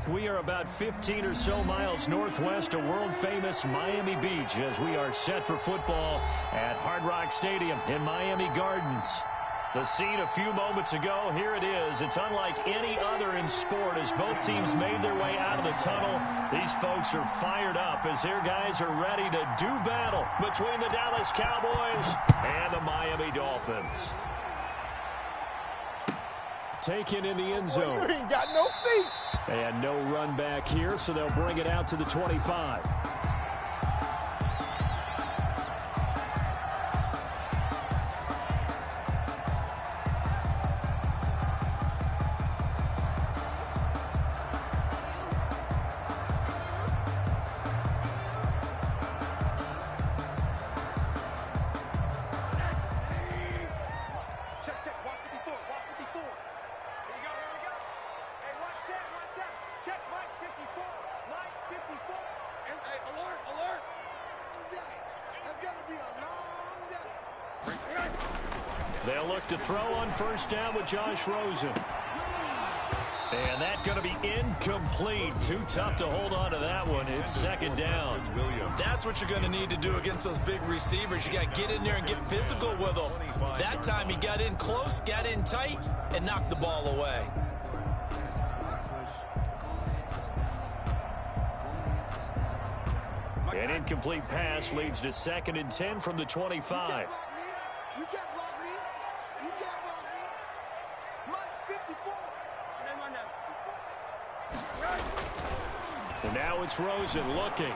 We are about 15 or so miles northwest of world-famous Miami Beach as we are set for football at Hard Rock Stadium in Miami Gardens. The scene a few moments ago, here it is. It's unlike any other in sport as both teams made their way out of the tunnel. These folks are fired up as their guys are ready to do battle between the Dallas Cowboys and the Miami Dolphins. Taken in the end zone. Boy, you ain't got no feet. And no run back here, so they'll bring it out to the 25. They'll look to throw on first down with Josh Rosen. And that's going to be incomplete. Too tough to hold on to that one. It's second down. That's what you're going to need to do against those big receivers. You got to get in there and get physical with them. That time he got in close, got in tight, and knocked the ball away. An incomplete pass leads to 2nd and 10 from the 25. You can't block me. You can't block me. Mine's 54. And now it's Rosen looking.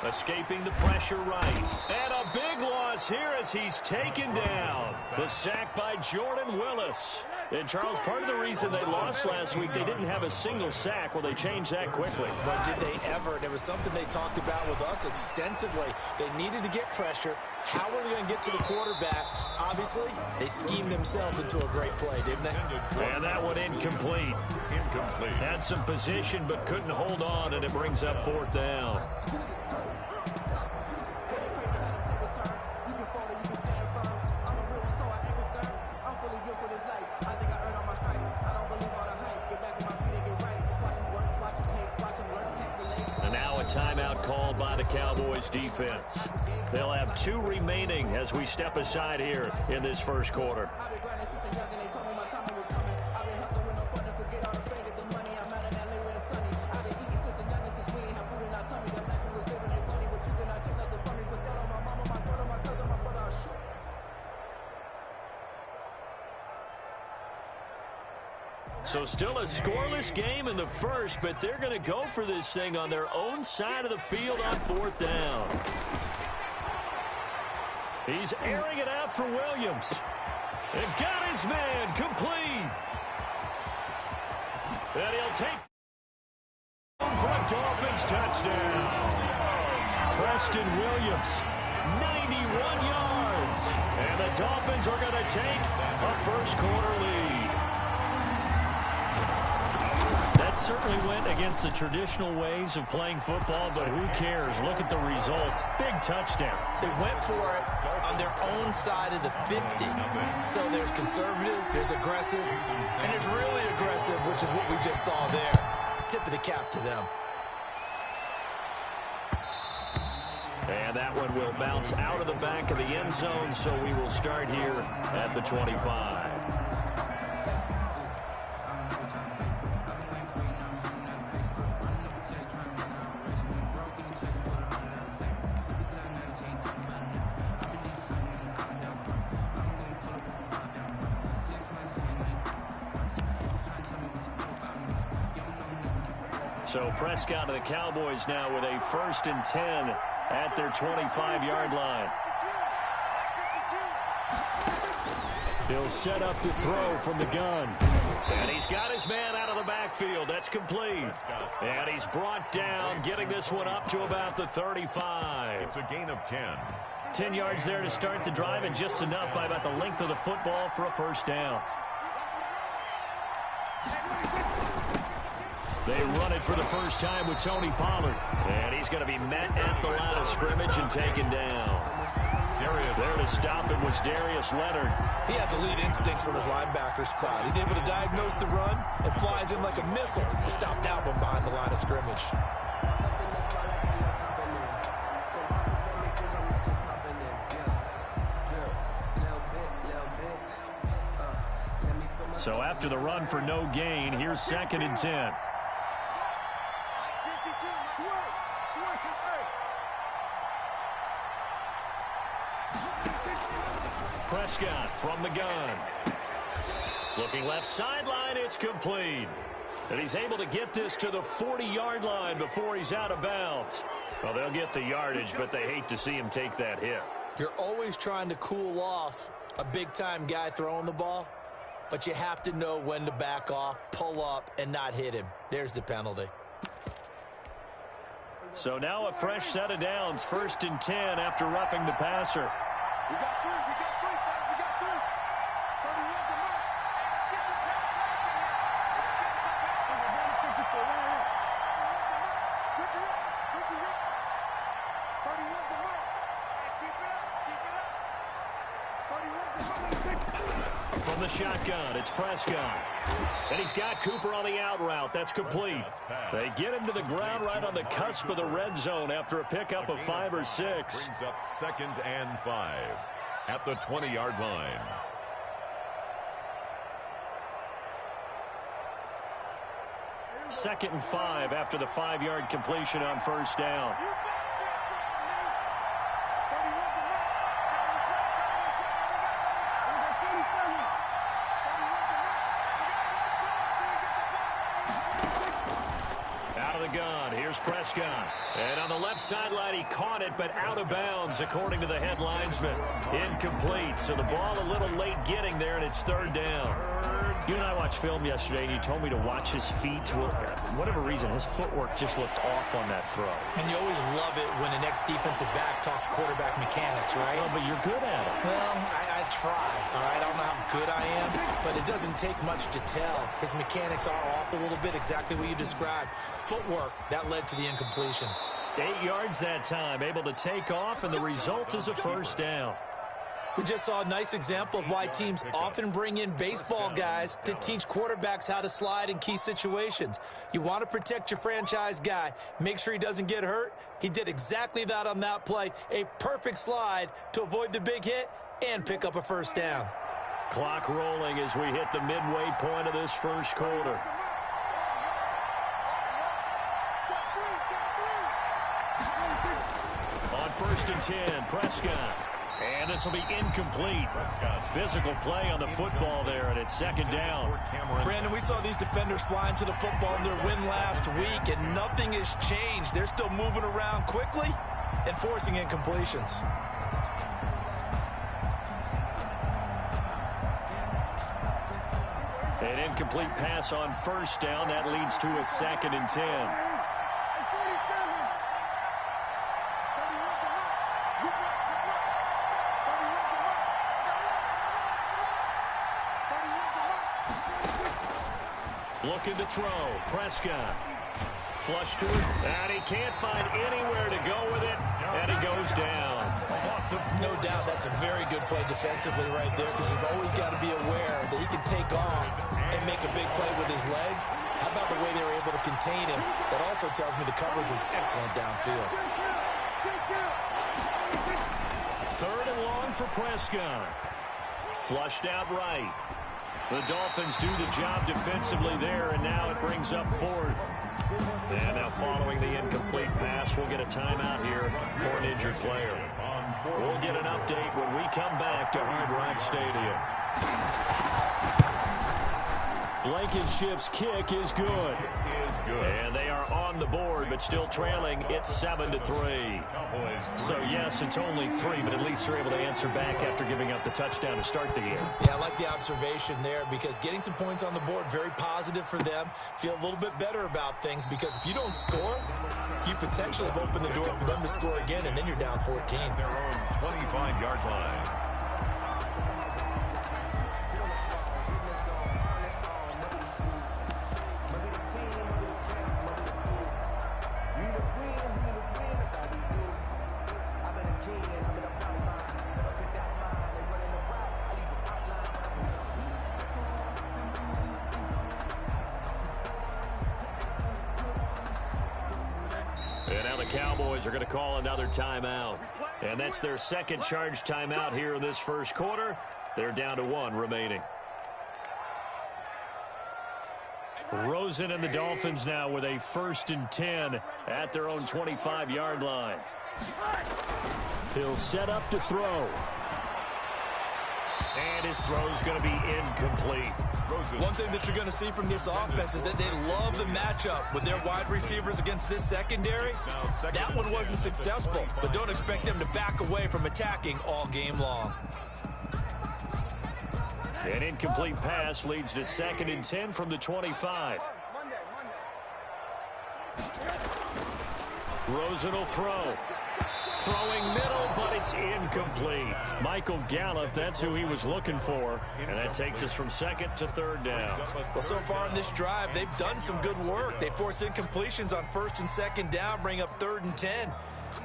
Escaping the pressure right. And a big loss here as he's taken down. The sack by Jordan Willis. And, Charles, part of the reason they lost last week, they didn't have a single sack. Well, they changed that quickly. But did they ever? There was something they talked about with us extensively. They needed to get pressure. How were they going to get to the quarterback? Obviously, they schemed themselves into a great play, didn't they? And that one incomplete. Had some position but couldn't hold on, and it brings up 4th down. And now a timeout called by the Cowboys defense. They'll have 2 remaining as we step aside here in this first quarter. So still a scoreless game in the first, but they're going to go for this thing on their own side of the field on 4th down. He's airing it out for Williams. And got his man complete. And he'll take for a Dolphins touchdown. Preston Williams, 91 yards. And the Dolphins are going to take a first quarter lead. That certainly went against the traditional ways of playing football, but who cares? Look at the result. Big touchdown. They went for it on their own side of the 50. So there's conservative, there's aggressive, and there's really aggressive, which is what we just saw there. Tip of the cap to them. And that one will bounce out of the back of the end zone, so we will start here at the 25. So Prescott and the Cowboys now with a 1st and 10 at their 25-yard line. He'll set up to throw from the gun. And he's got his man out of the backfield. That's complete. And he's brought down, getting this one up to about the 35. It's a gain of 10. 10 yards there to start the drive, and just enough by about the length of the football for a first down. They run it for the first time with Tony Pollard. And he's going to be met at the line of scrimmage and taken down. There to stop him was Darius Leonard. He has elite instincts from his linebacker spot. He's able to diagnose the run and flies in like a missile to stop that one behind the line of scrimmage. So after the run for no gain, here's 2nd and 10. Prescott from the gun. Looking left sideline, it's complete. And he's able to get this to the 40-yard line before he's out of bounds. Well, they'll get the yardage, but they hate to see him take that hit. You're always trying to cool off a big-time guy throwing the ball, but you have to know when to back off, pull up, and not hit him. There's the penalty. So now a fresh set of downs, 1st and 10 after roughing the passer. We got 3, we got 3, we got 3. 31's the mark. Let's get some pass action here. 31's the mark. Keep it up, keep it up. 31's the mark. From the shotgun, it's Prescott. And he's got Cooper on the out route. That's complete. They get him to the ground right on the cusp of the red zone after a pickup of 5 or 6. Brings up 2nd and 5 at the 20-yard line. Second and 5 after the 5-yard completion on 1st down. Prescott. And on the left sideline, he caught it, but out of bounds, according to the head linesman. Incomplete. So the ball a little late getting there, and it's 3rd down. You and I watched film yesterday, and you told me to watch his feet. For whatever reason, his footwork just looked off on that throw. And you always love it when the next defensive back talks quarterback mechanics, right? Well, but you're good at it. Well, I try, all right? I don't know how good I am, but it doesn't take much to tell. His mechanics are off a little bit, exactly what you described. Footwork, that led to the incompletion. 8 yards that time, able to take off, and the result is a 1st down. We just saw a nice example of why teams often bring in baseball guys to teach quarterbacks how to slide in key situations. You want to protect your franchise guy. Make sure he doesn't get hurt. He did exactly that on that play. A perfect slide to avoid the big hit and pick up a 1st down. Clock rolling as we hit the midway point of this 1st quarter. On 1st and 10, Prescott. And this will be incomplete. Physical play on the football there, and it's 2nd down. Brandon, we saw these defenders flying to the football in their win last week, and nothing has changed. They're still moving around quickly and forcing incompletions. An incomplete pass on 1st down. That leads to a 2nd and 10. Looking to throw. Prescott. Flush to it. And he can't find anywhere to go with it. And he goes down. No doubt that's a very good play defensively right there, because you've always got to be aware that he can take off and make a big play with his legs. How about the way they were able to contain him? That also tells me the coverage was excellent downfield. 3rd and long for Prescott. Flushed out right. The Dolphins do the job defensively there, and now it brings up 4th. And now following the incomplete pass, we'll get a timeout here for an injured player. We'll get an update when we come back to Hard Rock Stadium. Blankenship's kick is good. And they are on the board, but still trailing. It's 7-3. So, yes, it's only 3, but at least they're able to answer back after giving up the touchdown to start the game. Yeah, I like the observation there, because getting some points on the board, very positive for them. Feel a little bit better about things, because if you don't score, you potentially have opened the door for them to score again, and then you're down 14. Their own 25-yard line. And now the Cowboys are going to call another timeout. And that's their second charge timeout here in this first quarter. They're down to 1 remaining. Rosen and the Dolphins now with a 1st and 10 at their own 25-yard line. He'll set up to throw. And his throw's going to be incomplete. One thing that you're going to see from this offense is that they love the matchup with their wide receivers against this secondary. That one wasn't successful, but don't expect them to back away from attacking all game long. An incomplete pass leads to 2nd and 10 from the 25. Rosen will throw. Throwing middle, but it's incomplete. Michael Gallup, that's who he was looking for. And that takes us from 2nd to 3rd down. Well, so far in this drive, they've done some good work. They force incompletions on 1st and 2nd down, bring up 3rd and 10.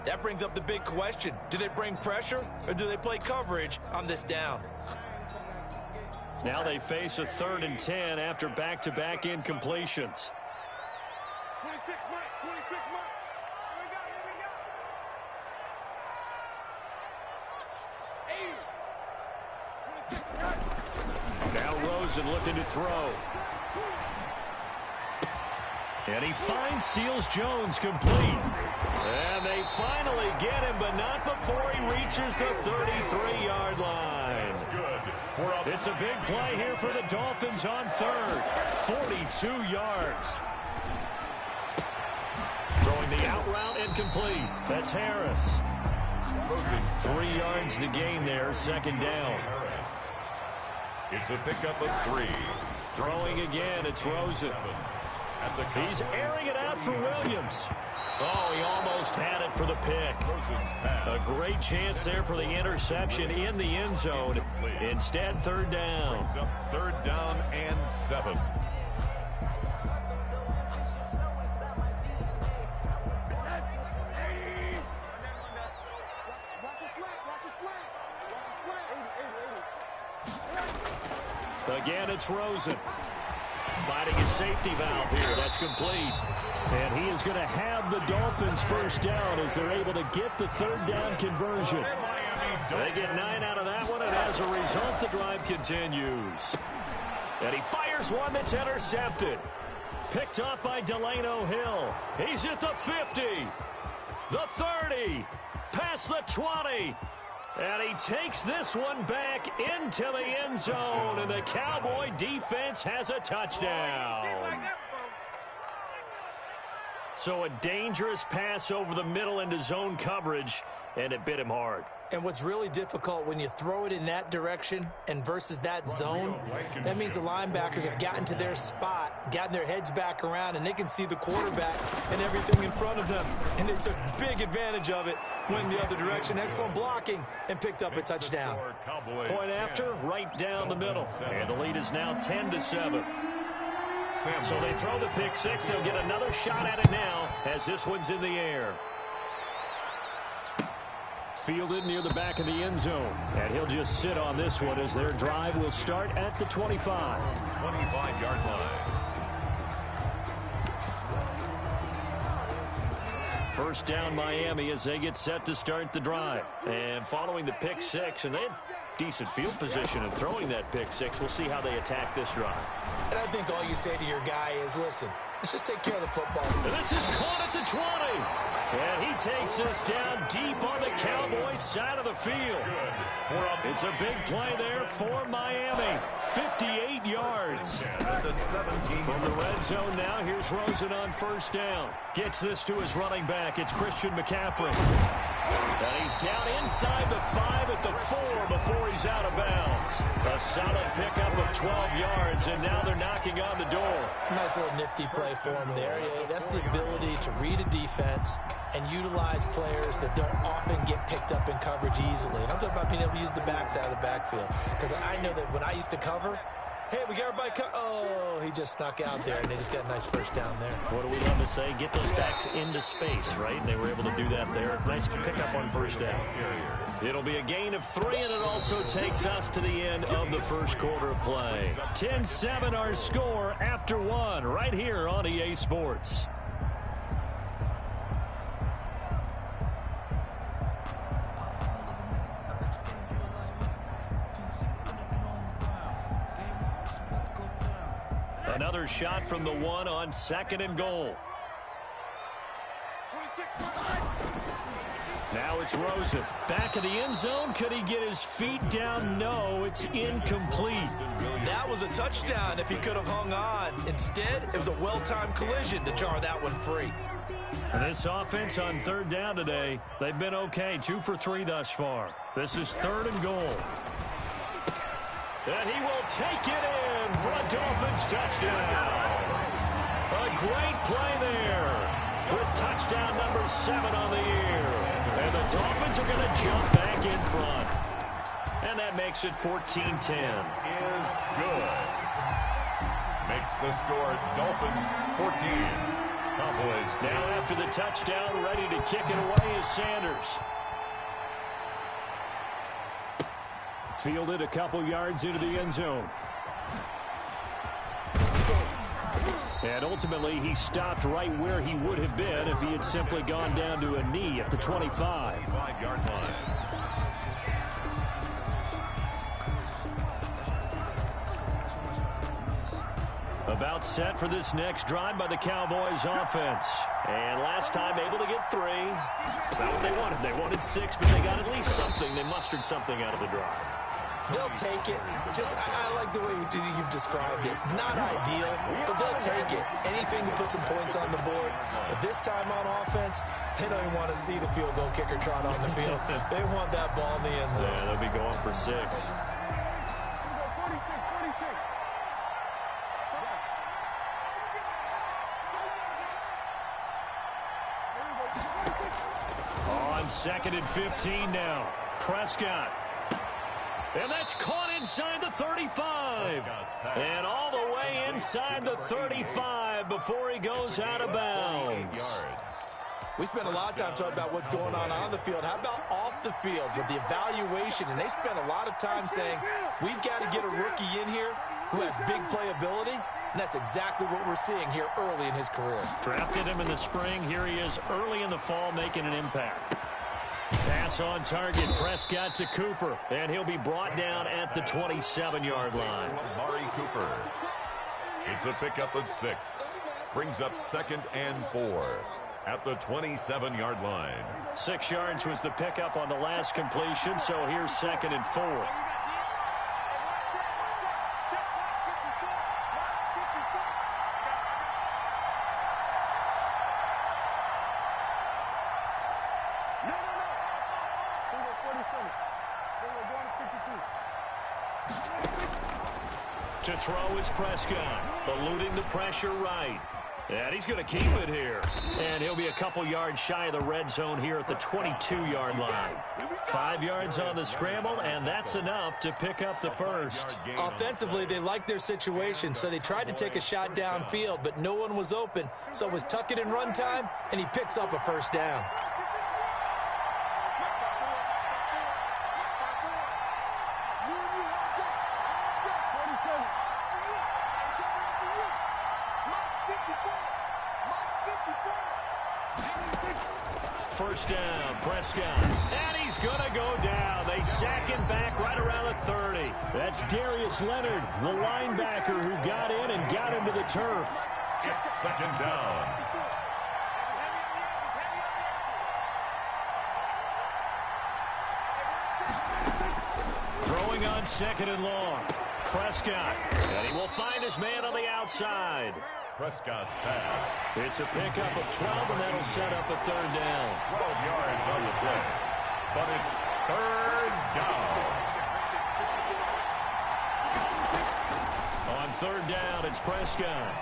That brings up the big question. Do they bring pressure or do they play coverage on this down? Now they face a 3rd and 10 after back-to-back incompletions. 26 Mike, 26 Mike. Now Rosen looking to throw. And he finds Seals-Jones complete. And they finally get him, but not before he reaches the 33-yard line. It's a big play here for the Dolphins on 3rd. 42 yards. Throwing the out route incomplete. That's Harris. 3 yards the gain there, 2nd down. It's a pickup of 3. Throwing again, it's Rosen. He's airing it out for Williams. Oh, he almost had it for the pick. A great chance there for the interception in the end zone. Instead, 3rd down. 3rd down and 7. Again, it's Rosen. Finding his safety valve here. That's complete. And he is going to have the Dolphins 1st down as they're able to get the 3rd down conversion. They get 9 out of that one, and as a result, the drive continues. And he fires one that's intercepted. Picked up by Delano Hill. He's at the 50, the 30, past the 20. And he takes this one back into the end zone, and the Cowboy defense has a touchdown. So a dangerous pass over the middle into zone coverage, and it bit him hard. And what's really difficult when you throw it in that direction and versus that zone, that means the linebackers have gotten to their spot, gotten their heads back around, and they can see the quarterback and everything in front of them. And they took big advantage of it, went the other direction. Excellent blocking, and picked up a touchdown. Point after, right down the middle. And the lead is now 10-7. So they throw the pick six. They'll get another shot at it now as this one's in the air. Fielded near the back of the end zone. And he'll just sit on this one as their drive will start at the 25. 25-yard line. First down Miami as they get set to start the drive. And following the pick six, and they had decent field position in throwing that pick six. We'll see how they attack this drive. And I think all you say to your guy is, listen, let's just take care of the football. And this is caught at the 20. And he takes this down deep on the Cowboys side of the field. It's a big play there for Miami. 58 yards. From the red zone now, here's Rosen on first down. Gets this to his running back. It's Christian McCaffrey. And he's down inside the 5 at the 4 before he's out of bounds. A solid pickup of 12 yards, and now they're knocking on the door. Nice little nifty play for him there. Yeah, that's the ability to read a defense and utilize players that don't often get picked up in coverage easily. And I'm talking about being able to use the backside of the backfield. Because I know that when I used to cover, hey, we got everybody oh, he just snuck out there, and they just got a nice first down there. What do we love to say? Get those backs into space, right? And they were able to do that there. Nice pickup on first down. It'll be a gain of 3, and it also takes us to the end of the first quarter of play. 10-7 our score after 1 right here on EA Sports. Another shot from the one on 2nd and goal. Now it's Rosen. Back of the end zone. Could he get his feet down? No, it's incomplete. That was a touchdown if he could have hung on. Instead, it was a well-timed collision to jar that one free. This offense on 3rd down today, they've been okay. 2 for 3 thus far. This is 3rd and goal. And he will take it in for a Dolphins touchdown. A great play there with touchdown number 7 on the year. And the Dolphins are going to jump back in front. And that makes it 14-10. Is good. Makes the score Dolphins 14. Cowboys now after the touchdown, ready to kick it away is Sanders. Fielded a couple yards into the end zone. And ultimately, he stopped right where he would have been if he had simply gone down to a knee at the 25. 5-yard line. About set for this next drive by the Cowboys offense. And last time able to get 3. It's not what they wanted. They wanted 6, but they got at least something. They mustered something out of the drive. They'll take it. I like the way you've described it. Not ideal, but they'll take it. Anything to put some points on the board. But this time on offense, they don't even want to see the field goal kicker trot on the field. They want that ball in the end zone. Yeah, they'll be going for 6. On 2nd and 15 now. Prescott. And that's caught inside the 35. And all the way inside the 35 before he goes out of bounds. We spent a lot of time talking about what's going on the field. How about off the field with the evaluation? And they spent a lot of time saying, we've got to get a rookie in here who has big playability. And that's exactly what we're seeing here early in his career. Drafted him in the spring. Here he is early in the fall making an impact. Pass on target. Prescott to Cooper. And he'll be brought down at the 27-yard line. Mari Cooper. It's a pickup of 6. Brings up 2nd and 4 at the 27-yard line. 6 yards was the pickup on the last completion, so here's 2nd and 4. To throw is Prescott, eluding the pressure right. And he's going to keep it here. And he'll be a couple yards shy of the red zone here at the 22-yard line. 5 yards on the scramble, and that's enough to pick up the first. Offensively, they liked their situation, so they tried to take a shot downfield, but no one was open. So it was tuck it in run time, and he picks up a first down. First down, Prescott. And he's going to go down. They sack him back right around the 30. That's Darius Leonard, the linebacker who got in and got into the turf. It's 2nd down. Throwing on 2nd and long. Prescott. And he will find his man on the outside. Prescott's pass. It's a pickup of 12, and that'll set up a 3rd down. 12 yards on the play. But it's 3rd down. On 3rd down, it's Prescott.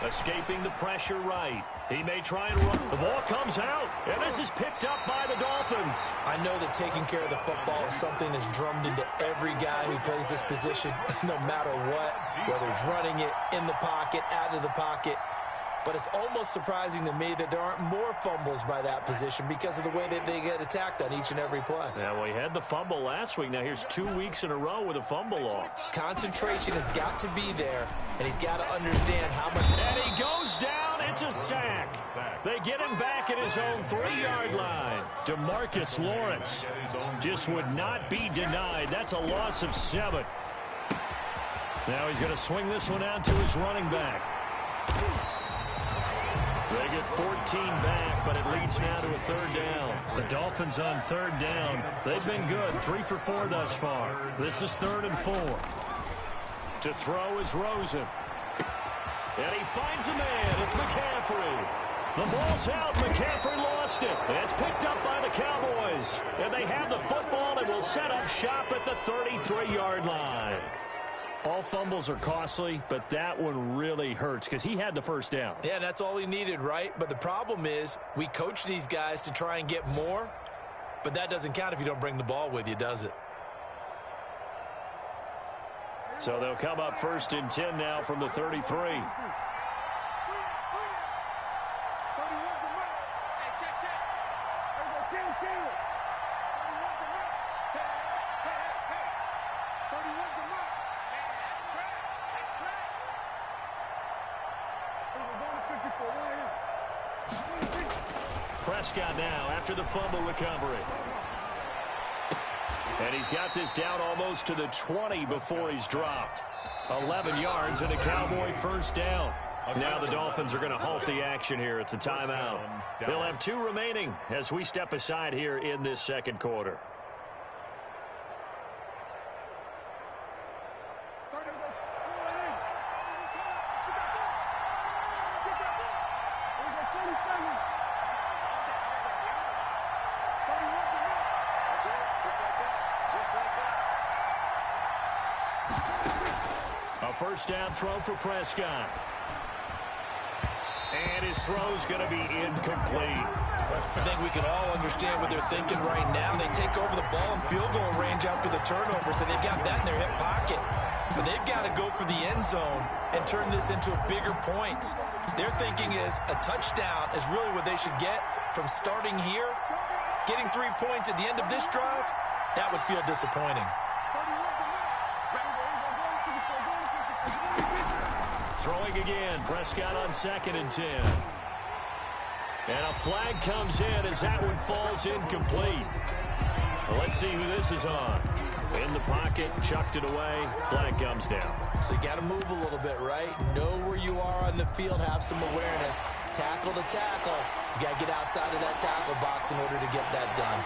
Escaping the pressure right. He may try and run. The ball comes out, and this is picked up by the Dolphins. I know that taking care of the football is something that's drummed into every guy who plays this position, no matter what, whether it's running it, in the pocket, out of the pocket. But it's almost surprising to me that there aren't more fumbles by that position because of the way that they get attacked on each and every play. Yeah, well, he had the fumble last week. Now here's 2 weeks in a row with a fumble loss. Concentration has got to be there, and he's got to understand how much... And he goes down. It's a sack. They get him back at his own 3-yard line. DeMarcus Lawrence just would not be denied. That's a loss of 7. Now he's going to swing this one out to his running back. They get 14 back, but it leads now to a third down. The Dolphins on third down. They've been good, 3 for 4 thus far. This is 3rd and 4. To throw is Rosen. And he finds a man. It's McCaffrey. The ball's out. McCaffrey lost it. It's picked up by the Cowboys. And they have the football and will set up shop at the 33-yard line. All fumbles are costly, but that one really hurts because he had the first down. Yeah, that's all he needed, right? But the problem is we coach these guys to try and get more, but that doesn't count if you don't bring the ball with you, does it? So they'll come up 1st and 10 now from the 33. Prescott now after the fumble recovery. And he's got this down almost to the 20 before he's dropped. 11 yards and a Cowboy first down. Now the Dolphins are going to halt the action here. It's a timeout. They'll have 2 remaining as we step aside here in this second quarter. First down throw for Prescott. And his throw's going to be incomplete. I think we can all understand what they're thinking right now. They take over the ball in field goal range after the turnover, so they've got that in their hip pocket. But they've got to go for the end zone and turn this into a bigger points. Their thinking is a touchdown is really what they should get from starting here. Getting 3 points at the end of this drive, that would feel disappointing. Throwing again, Prescott on 2nd and 10. And a flag comes in as that one falls incomplete. Well, let's see who this is on. In the pocket, chucked it away, flag comes down. So you got to move a little bit, right? Know where you are on the field, have some awareness. Tackle to tackle. You got to get outside of that tackle box in order to get that done.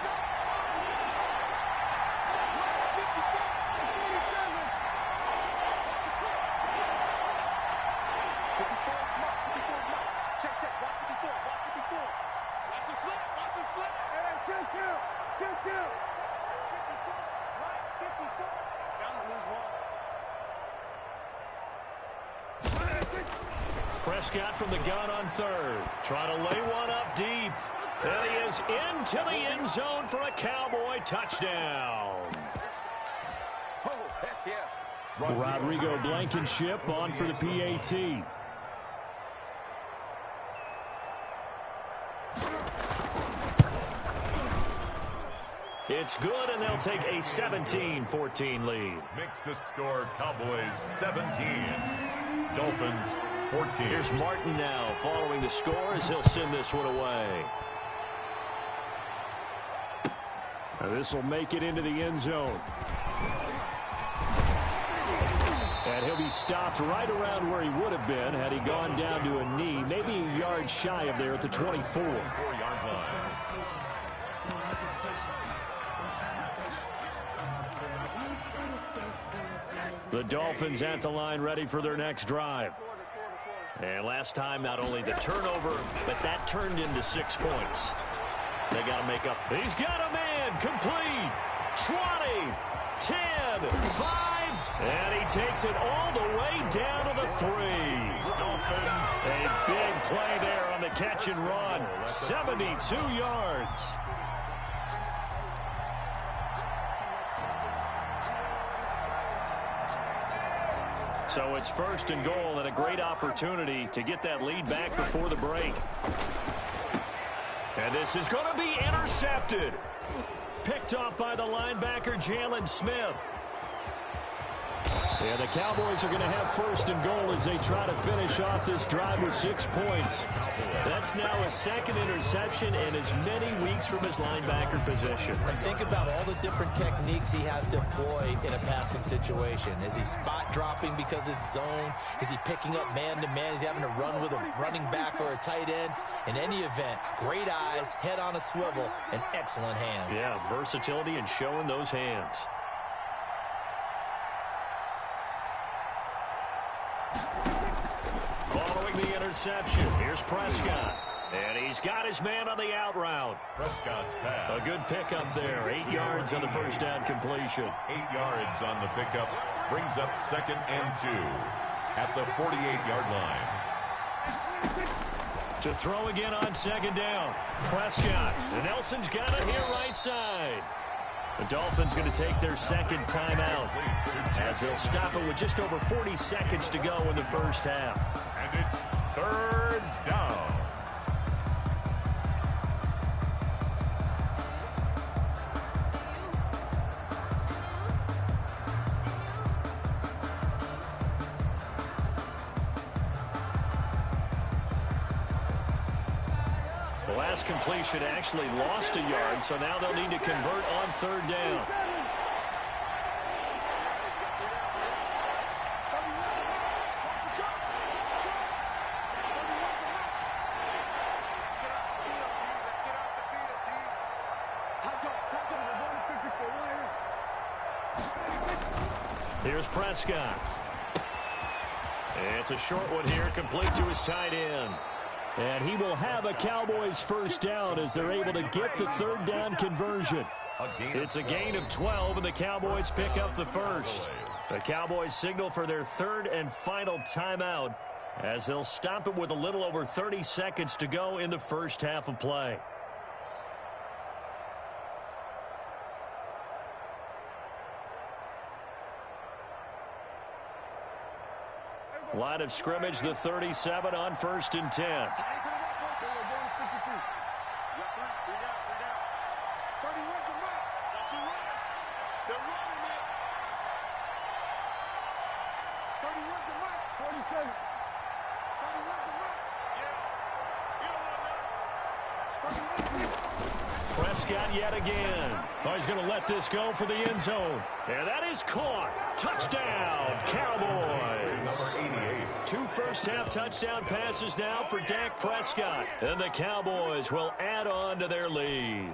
Prescott from the gun on 3rd. Trying to lay one up deep. And he is into the end zone for a Cowboy touchdown. Oh, heck yeah. Rodrigo Blankenship on for the PAT. It's good, and they'll take a 17-14 lead. Makes the score Cowboys 17. Dolphins 14. Here's Martin now following the score as he'll send this one away. This will make it into the end zone. And he'll be stopped right around where he would have been had he gone down to a knee, maybe a yard shy of there at the 24. 4-yard line. The Dolphins at the line ready for their next drive. And last time, not only the turnover, but that turned into 6 points. They got to make up. He's got a man complete. 20, 10, 5, and he takes it all the way down to the 3. A big play there on the catch and run. 72 yards. So it's 1st and goal and a great opportunity to get that lead back before the break. And this is going to be intercepted. Picked off by the linebacker, Jalen Smith. Yeah, the Cowboys are going to have first and goal as they try to finish off this drive with 6 points. That's now a second interception and as many weeks from his linebacker position. And think about all the different techniques he has to employ in a passing situation. Is he spot dropping because it's zone? Is he picking up man-to-man? Is he having to run with a running back or a tight end? In any event, great eyes, head on a swivel, and excellent hands. Yeah, versatility and showing those hands. Following the interception, here's Prescott. And he's got his man on the out route. Prescott's pass. A good pickup there. 8 yards on the first down completion. 8 yards on the pickup. Brings up 2nd and 2 at the 48-yard line. To throw again on 2nd down. Prescott. And Nelson's got it here right side. The Dolphins going to take their second timeout as they'll stop it with just over 40 seconds to go in the first half. And it's 3rd down. The last completion actually lost a yard, so now they'll need to convert on 3rd down. Here's Prescott. It's a short one here, complete to his tight end. And he will have a Cowboys first down as they're able to get the 3rd down conversion. It's a gain of 12, and the Cowboys pick up the first. The Cowboys signal for their 3rd and final timeout as they'll stop it with a little over 30 seconds to go in the first half of play. Line of scrimmage, the 37 on 1st and 10. Prescott yet again. Oh, he's going to let this go for the end zone. And that is caught. Touchdown, Cowboys. 2 first-half touchdown passes now for Dak Prescott. And the Cowboys will add on to their lead.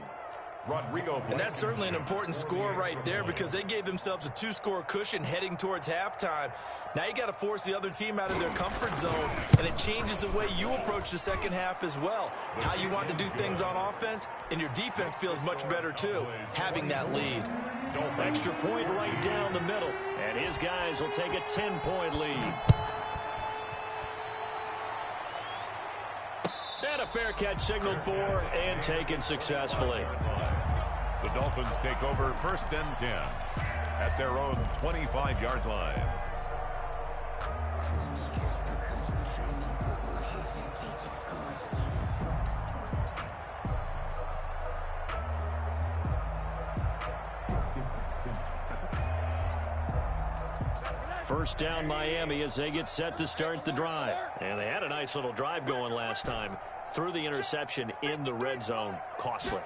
And that's certainly an important score right there because they gave themselves a 2-score cushion heading towards halftime. Now you got to force the other team out of their comfort zone, and it changes the way you approach the second half as well. How you want to do things on offense, and your defense feels much better too, having that lead. Extra point right down the middle, and his guys will take a 10-point lead. And a fair catch signaled for and taken successfully. The Dolphins take over 1st and 10 at their own 25-yard line. First down Miami as they get set to start the drive. And they had a nice little drive going last time. Threw the interception in the red zone. Costly.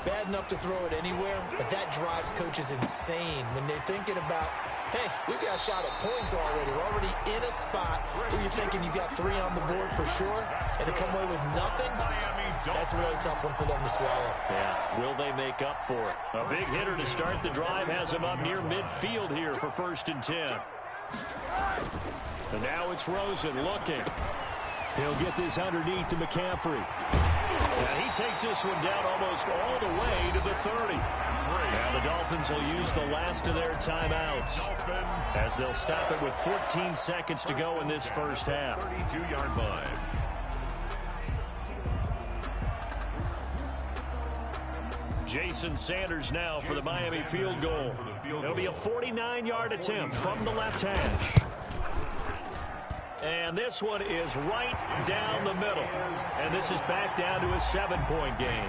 Bad enough to throw it anywhere, but that drives coaches insane when they're thinking about, hey, we got a shot at points already. We're already in a spot where you're thinking you got 3 on the board for sure, and to come away with nothing, that's a really tough one for them to swallow. Yeah, will they make up for it? A big hitter to start the drive has him up near midfield here for 1st and 10. And now it's Rosen looking. He'll get this underneath to McCaffrey. And he takes this one down almost all the way to the 30. Now the Dolphins will use the last of their timeouts as they'll stop it with 14 seconds to go in this first half. 32-yard line. Jason Sanders now for the Miami field goal. It'll be a 49-yard attempt from the left hash. And this one is right down the middle. And this is back down to a 7-point game.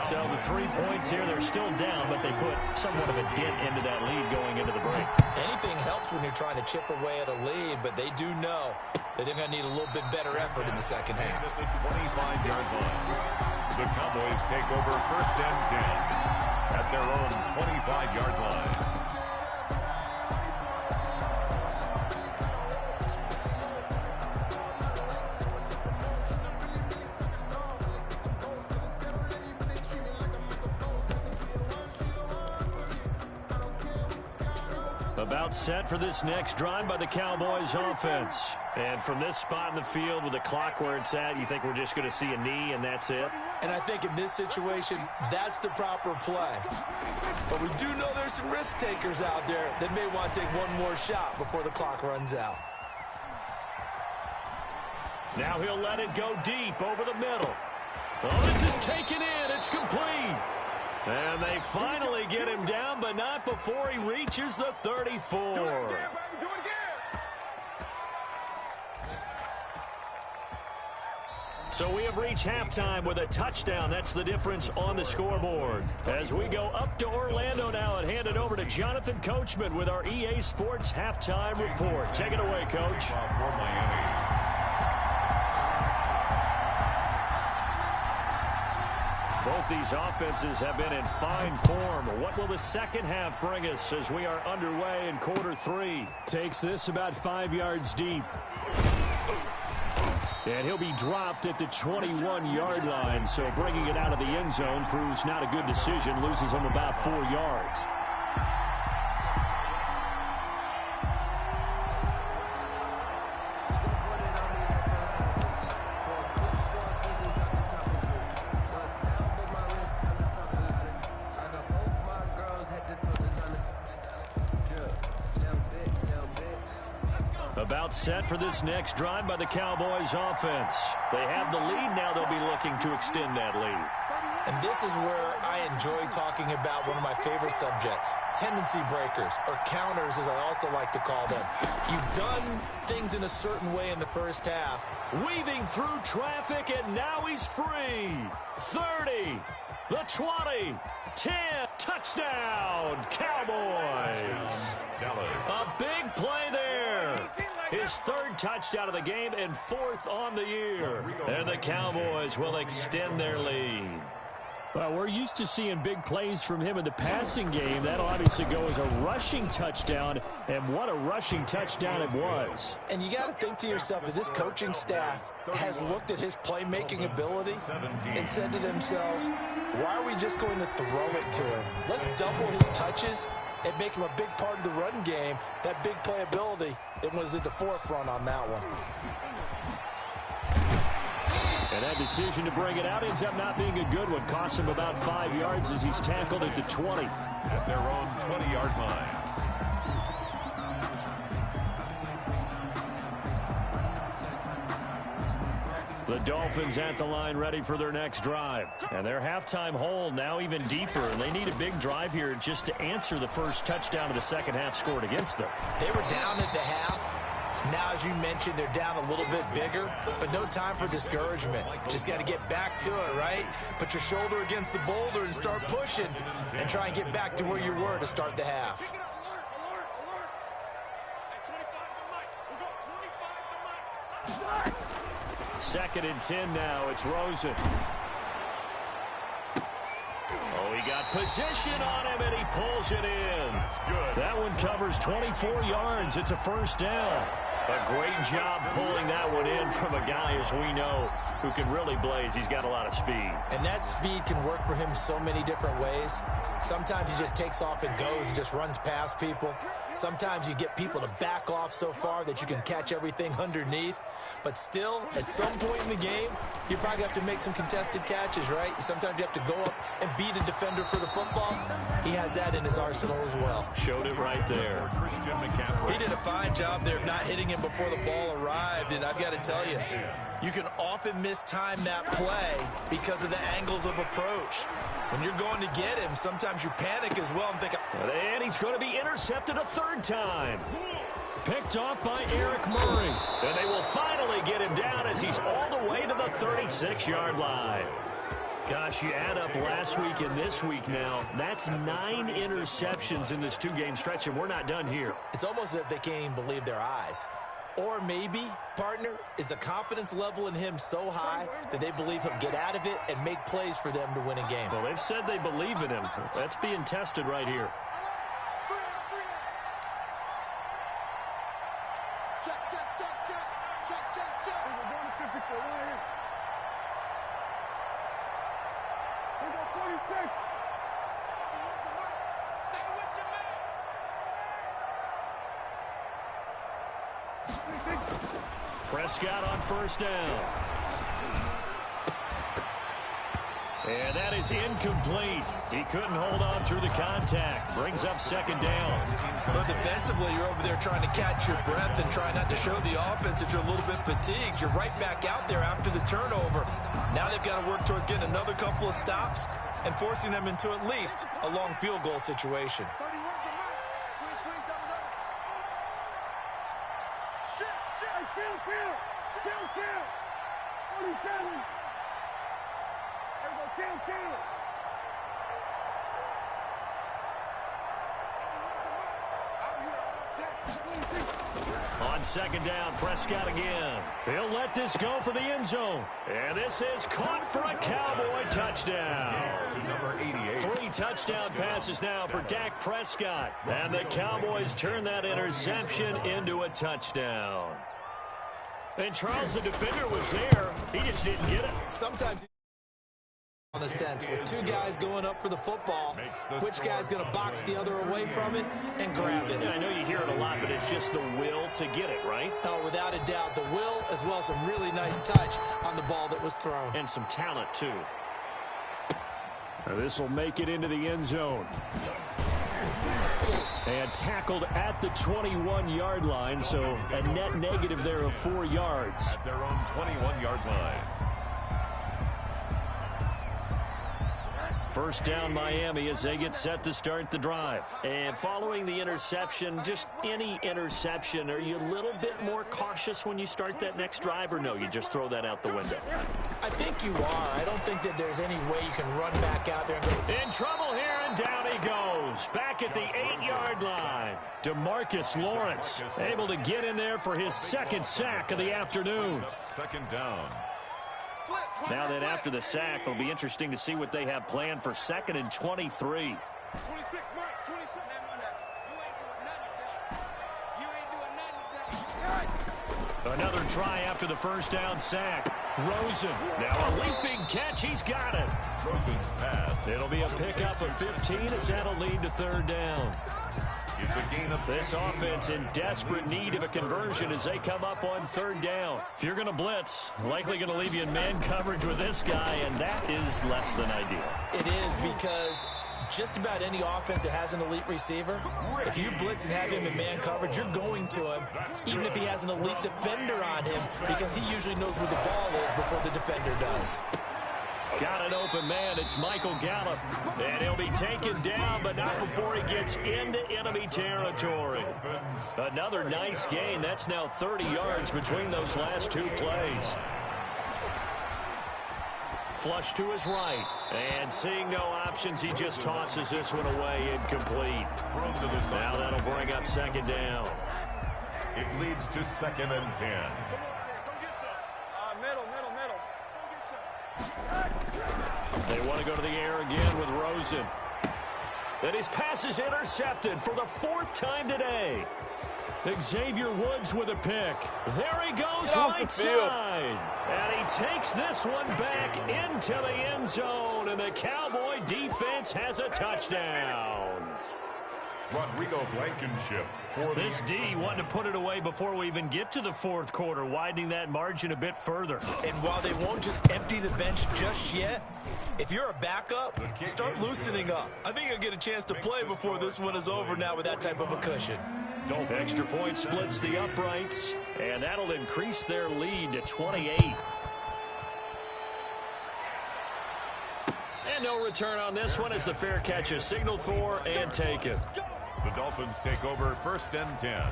So the 3 points here, they're still down, but they put somewhat of a dent into that lead going into the break. Anything helps when you're trying to chip away at a lead, but they do know that they're going to need a little bit better effort in the second half. At the 25-yard line, the Cowboys take over 1st and 10 at their own 25-yard line. About set for this next drive by the Cowboys offense. And from this spot in the field with the clock where it's at, you think we're just going to see a knee and that's it? And I think in this situation, that's the proper play. But we do know there's some risk takers out there that may want to take one more shot before the clock runs out. Now he'll let it go deep over the middle. Oh, this is taken in. It's complete. And they finally get him down, but not before he reaches the 34. So we have reached halftime with a touchdown. That's the difference on the scoreboard. As we go up to Orlando now and hand it over to Jonathan Coachman with our EA Sports halftime report. Take it away, Coach. For Miami. Both these offenses have been in fine form. What will the second half bring us as we are underway in quarter 3? Takes this about 5 yards deep. And he'll be dropped at the 21-yard line. So bringing it out of the end zone proves not a good decision. Loses him about 4 yards. About set for this next drive by the Cowboys offense. They have the lead now. They'll be looking to extend that lead. And this is where I enjoy talking about one of my favorite subjects, tendency breakers, or counters as I also like to call them. You've done things in a certain way in the first half. Weaving through traffic, and now he's free. 30, the 20, 10, touchdown, Cowboys. A big play there. His 3rd touchdown of the game and 4th on the year. And the Cowboys will extend their lead. Well, we're used to seeing big plays from him in the passing game. That'll obviously go as a rushing touchdown, and what a rushing touchdown it was. And you got to think to yourself that this coaching staff has looked at his playmaking ability and said to themselves, why are we just going to throw it to him? Let's double his touches and make him a big part of the run game. That big playability, it was at the forefront on that one. And that decision to bring it out ends up not being a good one. Costs him about 5 yards as he's tackled at the 20. At their own 20-yard line. The Dolphins at the line ready for their next drive. And their halftime hole now even deeper. And they need a big drive here just to answer the first touchdown of the second half scored against them. They were down at the half. Now, as you mentioned, they're down a little bit bigger, but no time for discouragement. Just got to get back to it, right? Put your shoulder against the boulder and start pushing and try and get back to where you were to start the half. Second and 10 now. It's Rosen. Oh, he got position on him, and he pulls it in. That one covers 24 yards. It's a first down. A great job pulling that one in from a guy, as we know, who can really blaze. He's got a lot of speed. And that speed can work for him so many different ways. Sometimes he just takes off and goes and just runs past people. Sometimes you get people to back off so far that you can catch everything underneath. But still, at some point in the game, you probably have to make some contested catches, right? Sometimes you have to go up and beat a defender for the football. He has that in his arsenal as well. Showed it right there. He did a fine job there of not hitting him before the ball arrived. And I've got to tell you, you can often mistime that play because of the angles of approach. When you're going to get him, sometimes you panic as well and think, and he's going to be intercepted a third time. picked off by Eric Murray. And they will finally get him down as he's all the way to the 36-yard line. Gosh, you add up last week and this week now, that's 9 interceptions in this 2-game stretch, and we're not done here. It's almost as if they can't even believe their eyes. Or maybe, partner, is the confidence level in him so high that they believe he'll get out of it and make plays for them to win a game. Well, they've said they believe in him. That's being tested right here. Prescott on first down. And that is incomplete. He couldn't hold on through the contact. Brings up second down. But defensively, you're over there trying to catch your breath and try not to show the offense that you're a little bit fatigued. You're right back out there after the turnover. Now they've got to work towards getting another couple of stops and forcing them into at least a long field goal situation. On second down, Prescott again. He'll let this go for the end zone. And this is caught for a Cowboy touchdown. To number 88. 3 touchdown passes now for Dak Prescott. And the Cowboys turn that interception into a touchdown. And Charles, the defender, was there. He just didn't get it. Sometimes, in a sense, with 2 guys going up for the football, which guy's going to box the other away from it and grab it? Yeah, I know you hear it a lot, but it's just the will to get it, right? Oh, without a doubt, the will as well as some really nice touch on the ball that was thrown. And some talent, too. This will make it into the end zone. And tackled at the 21-yard line, so a net negative there of 4 yards. At their own 21-yard line. First down, Miami, as they get set to start the drive. And following the interception, just any interception, are you a little bit more cautious when you start that next drive, or no, you just throw that out the window? I think you are. I don't think that there's any way you can run back out there and go. In trouble here, and down he goes. Back at the 8-yard line. DeMarcus Lawrence able to get in there for his second sack of the afternoon. Second down. Now then, after the sack, it'll be interesting to see what they have planned for 2nd and 23. Another try after the first down sack. Rosen, now a leaping catch. He's got it. Rosen's pass. It'll be a pickup of 15 as that'll lead to 3rd down. It's a gain of this offense in desperate need of a conversion as they come up on 3rd down. If you're going to blitz, likely going to leave you in man coverage with this guy, and that is less than ideal. It is, because just about any offense that has an elite receiver, if you blitz and have him in man coverage, you're going to him, even if he has an elite defender on him, because he usually knows where the ball is before the defender does. Got an open man. It's Michael Gallup. And he'll be taken down, but not before he gets into enemy territory. Another nice gain. That's now 30 yards between those last 2 plays. Flush to his right. And seeing no options, he just tosses this one away incomplete. Now that'll bring up 2nd down. It leads to 2nd and 10. They want to go to the air again with Rosen. And his pass is intercepted for the 4th time today. Xavier Woods with a pick. There he goes right side. And he takes this one back into the end zone. And the Cowboy defense has a touchdown. Rodrigo Blankenship. This D wanted to put it away before we even get to the 4th quarter, widening that margin a bit further. And while they won't just empty the bench just yet, if you're a backup, start loosening up. I think you'll get a chance to play before this one is over now with that type of a cushion. Extra point splits the uprights, and that'll increase their lead to 28. And no return on this one as the fair catch is signaled for and taken. The Dolphins take over 1st and 10.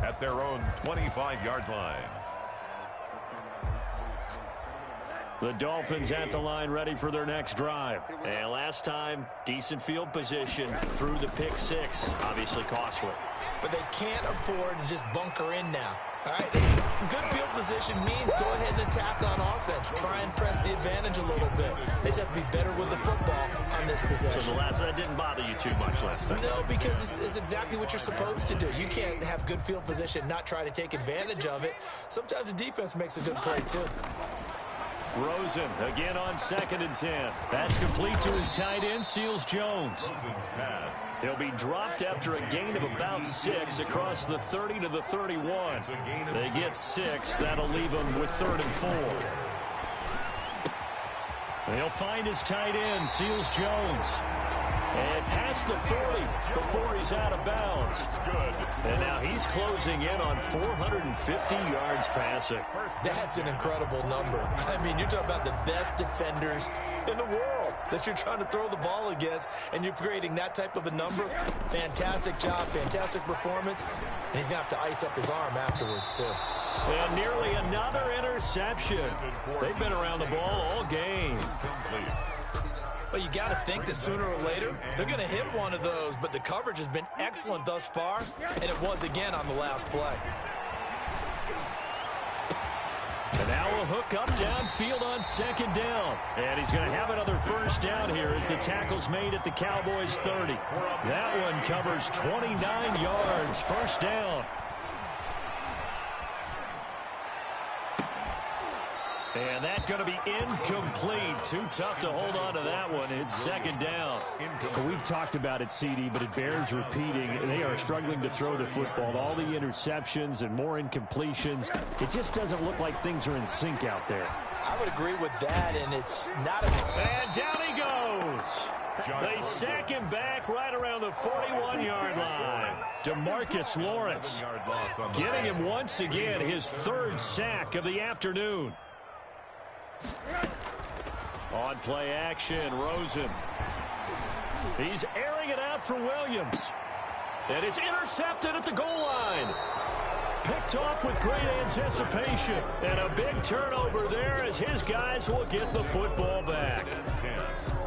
at their own 25-yard line. The Dolphins at the line ready for their next drive. And last time, decent field position through the pick six. Obviously costly. But they can't afford to just bunker in now. All right, good field position means go ahead and attack on offense. Try and press the advantage a little bit. They just have to be better with the football on this possession. So that didn't bother you too much last time? No, because it's exactly what you're supposed to do. You can't have good field position, not try to take advantage of it. Sometimes the defense makes a good play, too. Rosen again on 2nd and 10. That's complete to his tight end, Seals Jones. He'll be dropped after a gain of about 6 across the 30 to the 31. They get 6. That'll leave him with 3rd and 4. He'll find his tight end, Seals Jones. And past the 40 before he's out of bounds. And now he's closing in on 450 yards passing. That's an incredible number. I mean, you're talking about the best defenders in the world that you're trying to throw the ball against, and you're creating that type of a number. Fantastic job, fantastic performance. And he's going to have to ice up his arm afterwards, too. And nearly another interception. They've been around the ball all game. Well, you got to think that sooner or later they're going to hit one of those, but the coverage has been excellent thus far, and it was again on the last play. And now a hook up downfield on 2nd down. And he's going to have another first down here as the tackle's made at the Cowboys' 30. That one covers 29 yards. First down. And that's going to be incomplete. Too tough to hold on to that one. It's 2nd down. We've talked about it, CD, but it bears repeating. They are struggling to throw the football. All the interceptions and more incompletions. It just doesn't look like things are in sync out there. I would agree with that, and it's not a... And down he goes. They sack him back right around the 41-yard line. DeMarcus Lawrence getting him once again his 3rd sack of the afternoon. On play action, Rosen. He's airing it out for Williams. And it's intercepted at the goal line. Picked off with great anticipation. And a big turnover there as his guys will get the football back.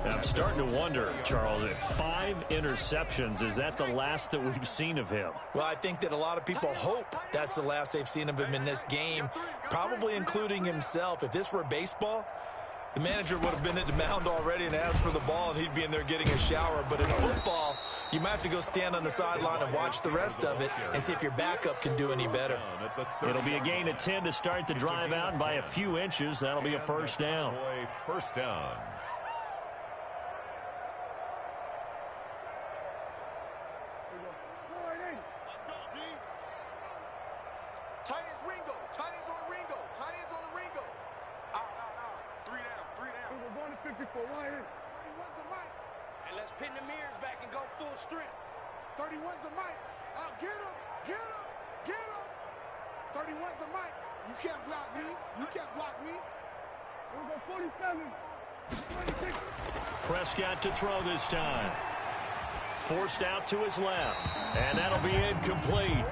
I'm starting to wonder, Charles, if 5 interceptions, is that the last that we've seen of him? Well, I think that a lot of people hope that's the last they've seen of him in this game, probably including himself. If this were baseball, the manager would have been at the mound already and asked for the ball, and he'd be in there getting a shower. But in football, you might have to go stand on the sideline and watch the rest of it and see if your backup can do any better. It'll be a gain of 10 to start the drive out, and by a few inches, that'll be a first down. First down. And let's pin the mirrors back and go full strength. 31's the mic. Get him, get him, get him. 31's the mic. You can't block me. You can't block me. We're going 47. 26. Prescott to throw this time. Forced out to his left. And that'll be incomplete.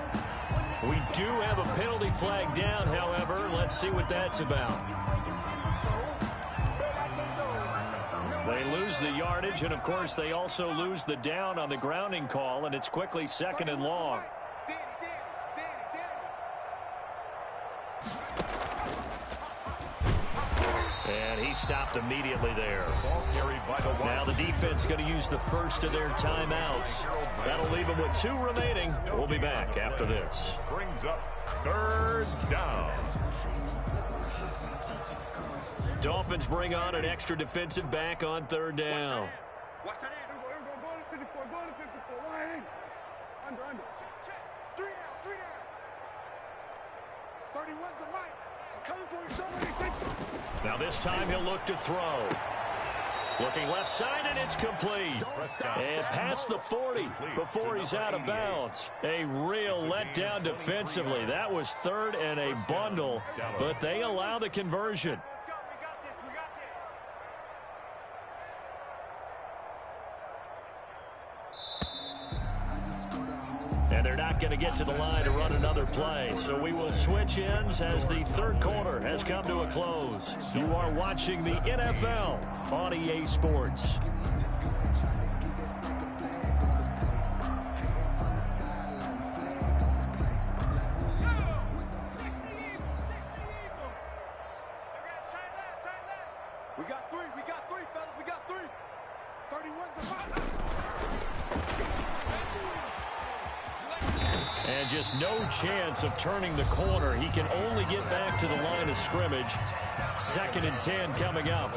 We do have a penalty flag down, however. Let's see what that's about. They lose the yardage, and, of course, they also lose the down on the grounding call, and it's quickly 2nd and long. And he stopped immediately there. Now the defense going to use the first of their timeouts. That'll leave them with 2 remaining. We'll be back after this. Brings up 3rd down. Dolphins bring on an extra defensive back on 3rd down. Watch that end. Go to 54. Go to 54. Wide. Under. Check. 3 down. 31's the mic. I'm coming for you. Somebody. Now this time he'll look to throw. Looking left side, and it's complete. And past the 40 before he's out of bounds. A real letdown defensively. That was 3rd and a bundle, but they allow the conversion. And they're not going to get to the line to run another play. So we will switch ends as the third quarter has come to a close. You are watching the NFL on EA Sports. We got three, fellas. We got three. 31's the ball. And just no chance of turning the corner. He can only get back to the line of scrimmage. 2nd and 10 coming up.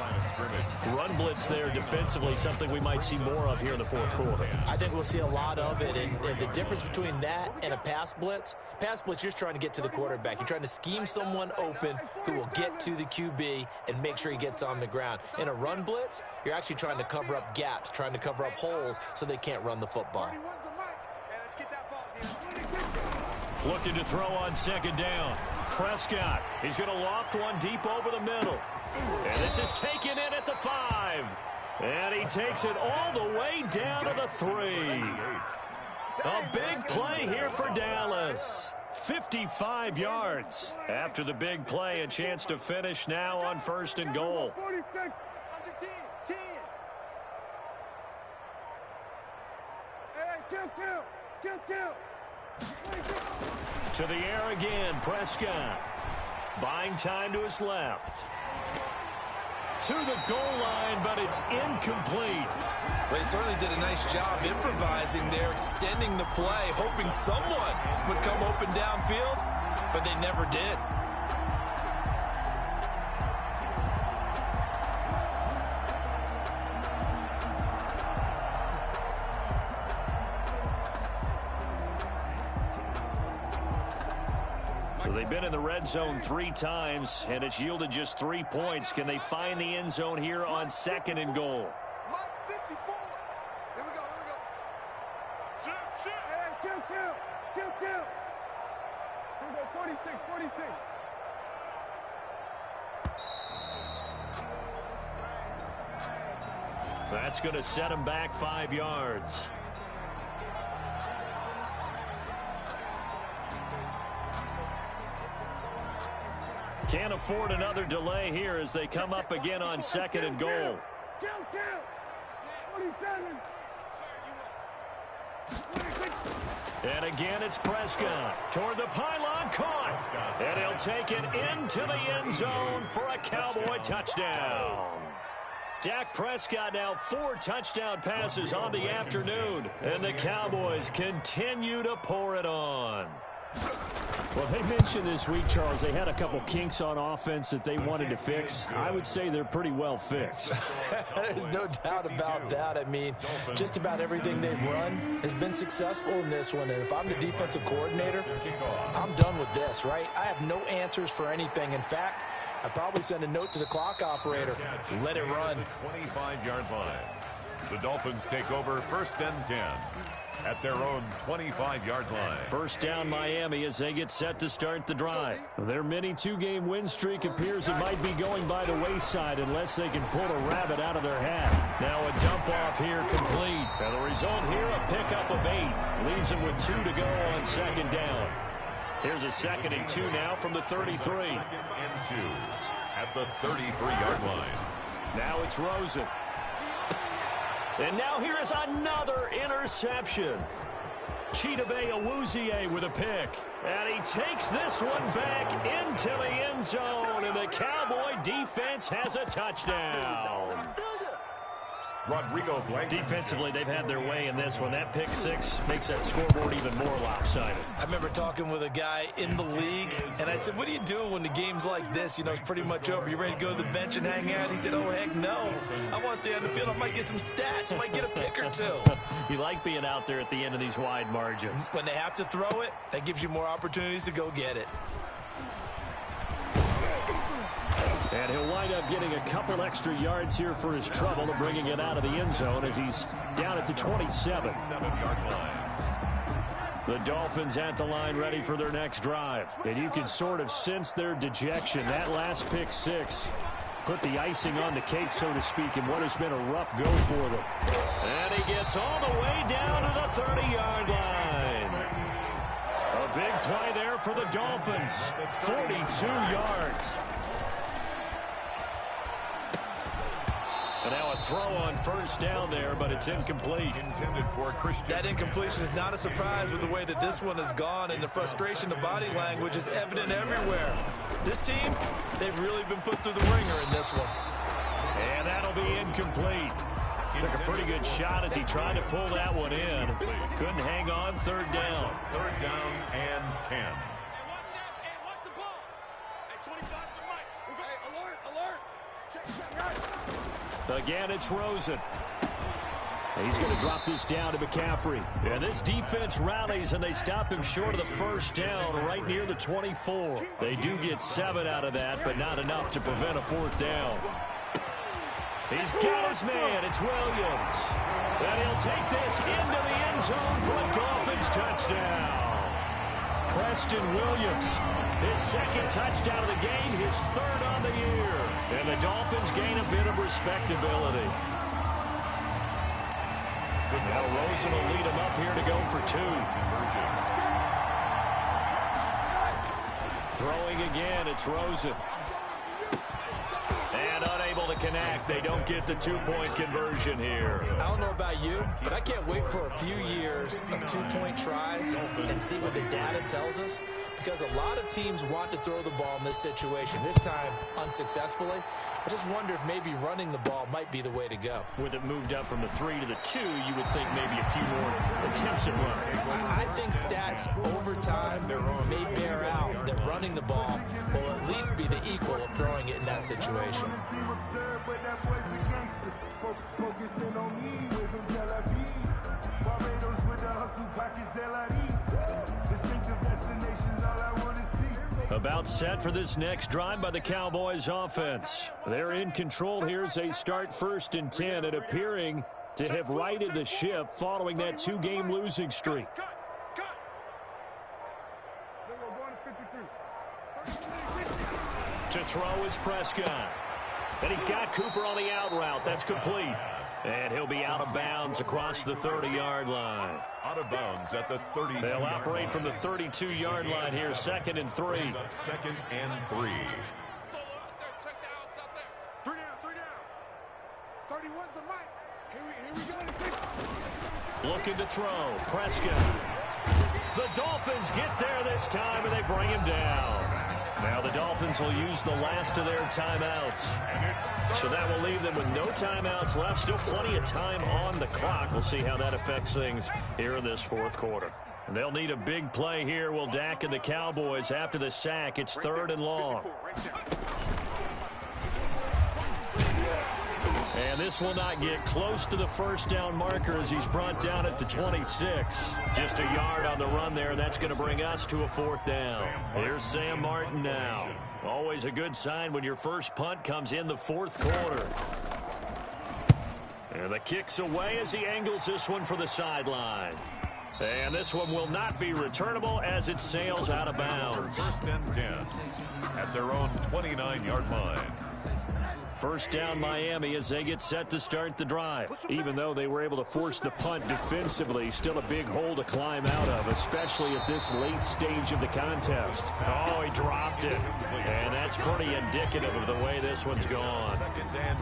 Run blitz there defensively, something we might see more of here in the fourth quarter. I think we'll see a lot of it. And the difference between that and a pass blitz, you're just trying to get to the quarterback. You're trying to scheme someone open who will get to the QB and make sure he gets on the ground. In a run blitz, you're actually trying to cover up gaps, trying to cover up holes so they can't run the football. Looking to throw on 2nd down. Prescott, he's going to loft one deep over the middle. And this is taken in at the 5. And he takes it all the way down to the 3. A big play here for Dallas. 55 yards. After the big play, a chance to finish now on 1st and goal. To the air again, Prescott. Buying time to his left. To the goal line, but it's incomplete. Well, they certainly did a nice job improvising there, extending the play, hoping someone would come open downfield, but they never did. So they've been in the red zone 3 times, and it's yielded just 3 points. Can they find the end zone here on 2nd and goal? Mike 54. Here we go. Shit. Hey, kill. Here we go, 46. That's going to set him back 5 yards. Can't afford another delay here as they come up again on 2nd and goal. Kill. 47. And again, it's Prescott toward the pylon, caught. And he'll take it into the end zone for a Cowboy touchdown. Dak Prescott now 4 touchdown passes on the afternoon. And the Cowboys continue to pour it on. Well, they mentioned this week, Charles, they had a couple kinks on offense that they wanted to fix. I would say they're pretty well fixed. There's no doubt about that. I mean, just about everything they've run has been successful in this one. And if I'm the defensive coordinator, I'm done with this, right? I have no answers for anything. In fact, I'd probably send a note to the clock operator. Let it run. 25-yard line. The Dolphins take over 1st and 10. At their own 25-yard line. First down Miami as they get set to start the drive. Their mini 2-game win streak appears it might be going by the wayside unless they can pull a rabbit out of their hat. Now a dump off here complete. And the result here, a pickup of 8. Leaves them with 2 to go on 2nd down. Here's a 2nd and 2 now from the 33. 2nd and 2 at the 33-yard line. Now it's Rosen. And now here is another interception. Chidobe Awuzie with a pick. And he takes this one back into the end zone. And the Cowboy defense has a touchdown. Rodrigo Blankenship. Defensively, they've had their way in this one. That pick 6 makes that scoreboard even more lopsided. I remember talking with a guy in the league, and I said, what do you do when the game's like this? You know, it's pretty much over. You ready to go to the bench and hang out? He said, oh, heck no. I want to stay on the field. I might get some stats. I might get a pick or 2. You like being out there at the end of these wide margins. When they have to throw it, that gives you more opportunities to go get it. And he'll wind up getting a couple extra yards here for his trouble and bringing it out of the end zone as he's down at the 27. 7-yard line. The Dolphins at the line ready for their next drive. And you can sort of sense their dejection. That last pick 6 put the icing on the cake, so to speak, in what has been a rough go for them. And he gets all the way down to the 30-yard line. play there for the Dolphins. 42 yards. And now a throw on first down there, but it's incomplete. Intended for Christian. That incompletion is not a surprise with the way that this one has gone, and the frustration of body language is evident everywhere. This team, they've really been put through the ringer in this one. And that'll be incomplete. Took a pretty good shot as he tried to pull that one in. Couldn't hang on. Third down. Third down and 10. Watch the ball. Hey, 25 to Mike. Alert, alert. Check, right. Again, it's Rosen. He's going to drop this down to McCaffrey. And this defense rallies, and they stop him short of the first down right near the 24. They do get 7 out of that, but not enough to prevent a fourth down. He's got his man. It's Williams. And he'll take this into the end zone for a Dolphins touchdown. Preston Williams, his second touchdown of the game, his third on the year. And the Dolphins gain a bit of respectability. Now Rosen will lead him up here to go for 2. Throwing again, it's Rosen. And unable to connect. They don't get the 2-point conversion here. I don't know about you, but I can't wait for a few years of 2-point tries and see what the data tells us, because a lot of teams want to throw the ball in this situation. This time, unsuccessfully. I just wonder if maybe running the ball might be the way to go. With it moved up from the 3 to the 2, you would think maybe a few more attempts at running. I think stats over time may bear out that running the ball will at least be the equal of throwing it in that situation. About set for this next drive by the Cowboys offense. They're in control here as they start 1st and 10 and appearing to have righted the ship following that 2-game losing streak. To throw is Prescott. And he's got Cooper on the out route. That's complete. And he'll be out of bounds across the 30-yard line. Out of bounds at the 32. They'll operate from the 32-yard line here, 2nd and 3. 2nd and 3. Check the outs out there. 3 down. 31's the mic. Here we go. Looking to throw. Prescott. The Dolphins get there this time, and they bring him down. Now the Dolphins will use the last of their timeouts. So that will leave them with no timeouts left. Still plenty of time on the clock. We'll see how that affects things here in this 4th quarter. They'll need a big play here. Will Dak and the Cowboys after the sack. It's 3rd and long. And this will not get close to the first down marker as he's brought down at the 26. Just a yard on the run there, and that's going to bring us to a 4th down. Here's Sam Martin now. Always a good sign when your first punt comes in the 4th quarter. And the kick's away as he angles this one for the sideline. And this one will not be returnable as it sails out of bounds. 1st and 10 at their own 29-yard line. First down Miami as they get set to start the drive. Even though they were able to force the punt defensively, still a big hole to climb out of, especially at this late stage of the contest. Oh, he dropped it. And that's pretty indicative of the way this one's gone. 2nd and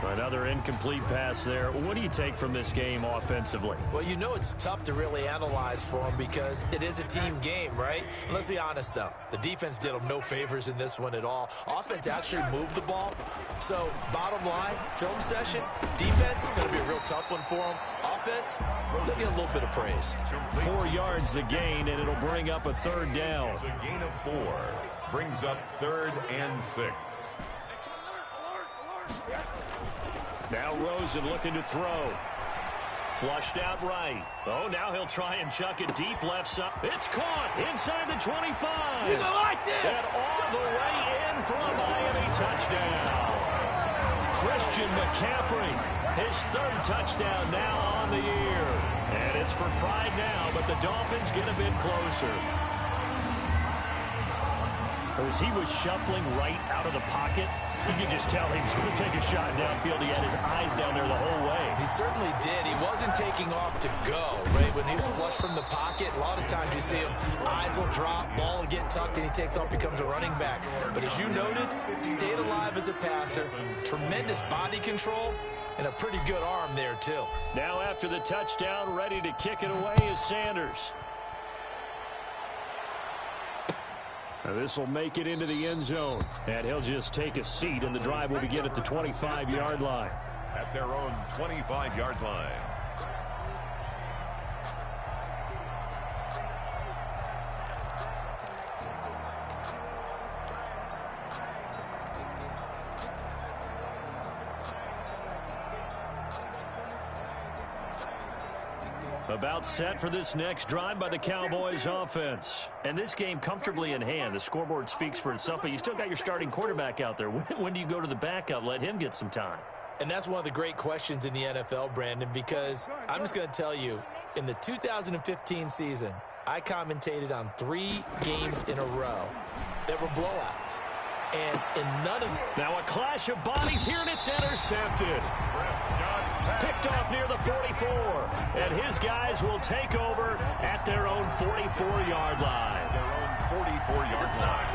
10. Another incomplete pass there. What do you take from this game offensively? Well, you know it's tough to really analyze for them because it is a team game, right? And let's be honest, though. The defense did them no favors in this one at all. Offense actually moved the ball. So, bottom line, film session, defense is going to be a real tough one for them. Offense, they'll get a little bit of praise. 4 yards the gain, and it'll bring up a 3rd down. It's a gain of 4. Brings up 3rd and 6. Now Rosen looking to throw. Flushed out right. Oh, now he'll try and chuck it deep left side. It's caught inside the 25. You like this? And all the way in for a Miami touchdown. Christian McCaffrey, his 3rd touchdown now on the year. And it's for pride now, but the Dolphins get a bit closer. As he was shuffling right out of the pocket, you could just tell he was going to take a shot downfield. He had his eyes down there the whole way. He certainly did. He wasn't taking off to go, right? When he was flush from the pocket, a lot of times you see him, eyes will drop, ball will get tucked, and he takes off, becomes a running back. But as you noted, stayed alive as a passer, tremendous body control, and a pretty good arm there, too. Now after the touchdown, ready to kick it away is Sanders. This will make it into the end zone, and he'll just take a seat, and the drive will begin at the 25-yard line. At their own 25-yard line. About set for this next drive by the Cowboys offense. And this game comfortably in hand. The scoreboard speaks for itself, but you still got your starting quarterback out there. When do you go to the backup? Let him get some time. And that's one of the great questions in the NFL, Brandon, because I'm just going to tell you, in the 2015 season, I commentated on 3 games in a row that were blowouts. And in none of them. Now a clash of bodies here, and it's intercepted. Picked off near the 44. And his guys will take over at their own 44-yard line. Their own 44-yard line.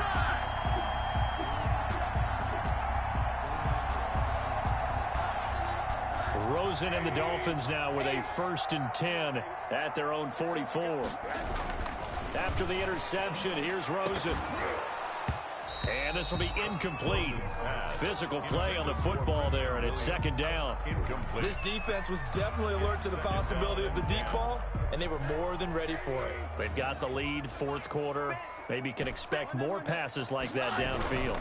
Rosen and the Dolphins now with a 1st and 10 at their own 44. After the interception, here's Rosen. And this will be incomplete. Physical play on the football there, and it's 2nd down. This defense was definitely alert to the possibility of the deep ball, and they were more than ready for it. They've got the lead, 4th quarter. Maybe can expect more passes like that downfield.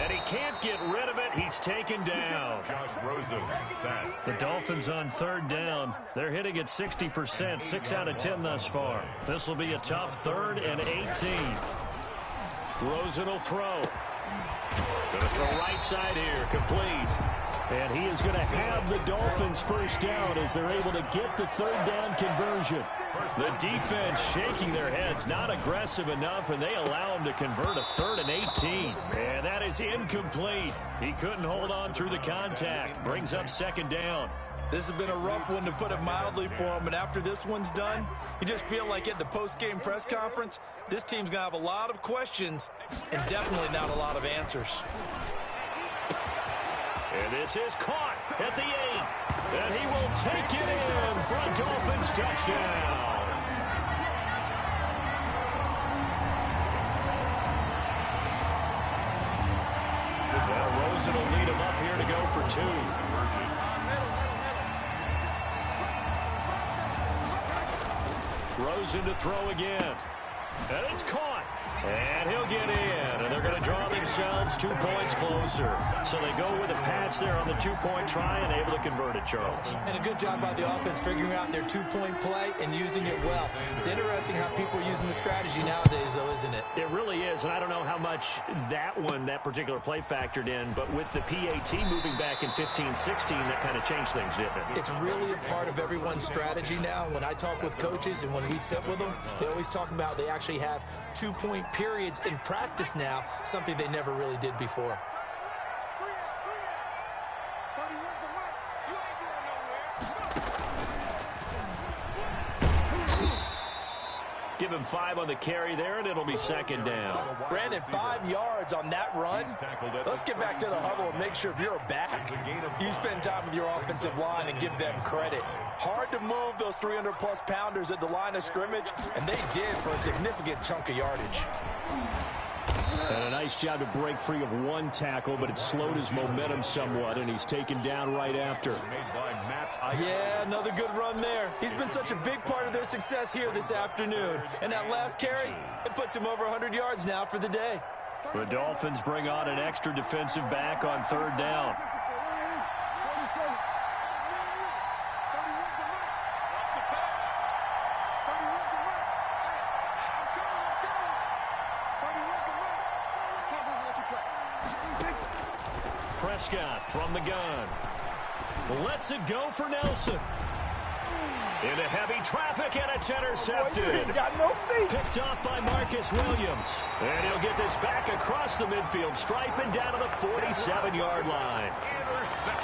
And he can't get rid of it. He's taken down. Josh Rosen sacked. The Dolphins on 3rd down. They're hitting at 60%, 6 out of 10 thus far. This will be a tough 3rd and 18. Rosen will throw. Going to throw right side here, complete. And he is going to have the Dolphins 1st down as they're able to get the 3rd down conversion. The defense shaking their heads, not aggressive enough, and they allow him to convert a 3rd and 18. And that is incomplete. He couldn't hold on through the contact. Brings up 2nd down. This has been a rough one, to put it mildly, for him. And after this one's done, you just feel like at the post-game press conference, this team's going to have a lot of questions and definitely not a lot of answers. And this is caught at the 8. And he will take it in for a Dolphins touchdown. Now Rosen will lead him up here to go for 2. Rosen to throw again. And it's caught. And he'll get in. And they're going to draw themselves 2 points closer. So they go with a pass there on the 2-point try and able to convert it, Charles. And a good job by the offense figuring out their 2-point play and using it well. It's interesting how people are using the strategy nowadays, though, isn't it? It really is. And I don't know how much that particular play factored in. But with the PAT moving back in 15-16, that kind of changed things, didn't it? It's really a part of everyone's strategy now. When I talk with coaches and when we sit with them, they always talk about they actually have 2-point periods in practice now, something they never really did before. Give him 5 on the carry there, and it'll be 2nd down. Brandon, 5 yards on that run. Let's get back to the huddle and make sure if you're back, you spend time with your offensive line and give them credit. Hard to move those 300-plus pounders at the line of scrimmage, and they did for a significant chunk of yardage. And a nice job to break free of 1 tackle, but it slowed his momentum somewhat, and he's taken down right after. Yeah, another good run there. He's been such a big part of their success here this afternoon. And that last carry, it puts him over 100 yards now for the day. The Dolphins bring on an extra defensive back on 3rd down. Prescott from the gun. Lets it go for Nelson. Into heavy traffic, and it's intercepted. Boy, you ain't got no feet. Picked off by Marcus Williams. And he'll get this back across the midfield stripe and down to the 47-yard line.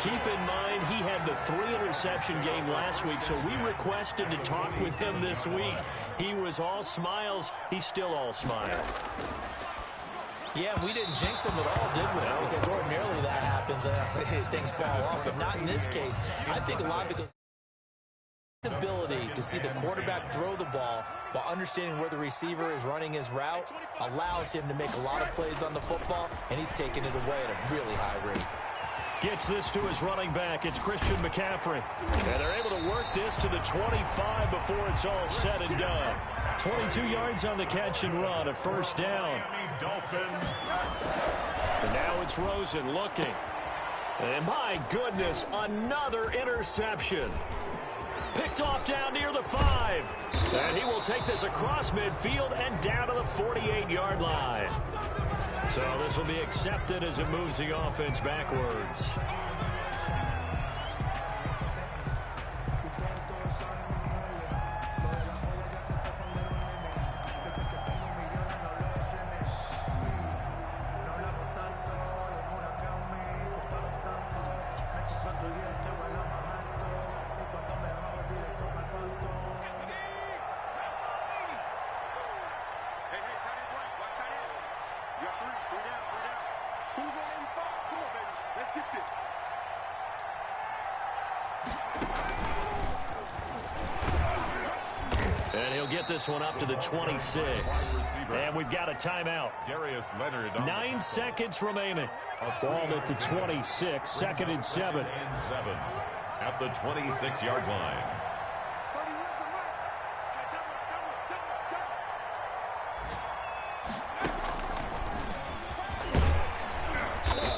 Keep in mind, he had the 3-interception game last week, so we requested to talk with him this week. He was all smiles. He's still all smile. Yeah, we didn't jinx him at all, did we? Because ordinarily that happens. Things fall off, but not in this case. I think a lot because the ability to see the quarterback throw the ball while understanding where the receiver is running his route allows him to make a lot of plays on the football, and he's taking it away at a really high rate. Gets this to his running back. It's Christian McCaffrey. And they're able to work this to the 25 before it's all said and done. 22 yards on the catch and run, a first down. And now it's Rosen looking. And my goodness, another interception. Picked off down near the 5. And he will take this across midfield and down to the 48-yard line. So this will be accepted as it moves the offense backwards. And he'll get this one up to the 26. And we've got a timeout. 9 seconds remaining. Ball at the 26, 2nd and 7. At the 26-yard line.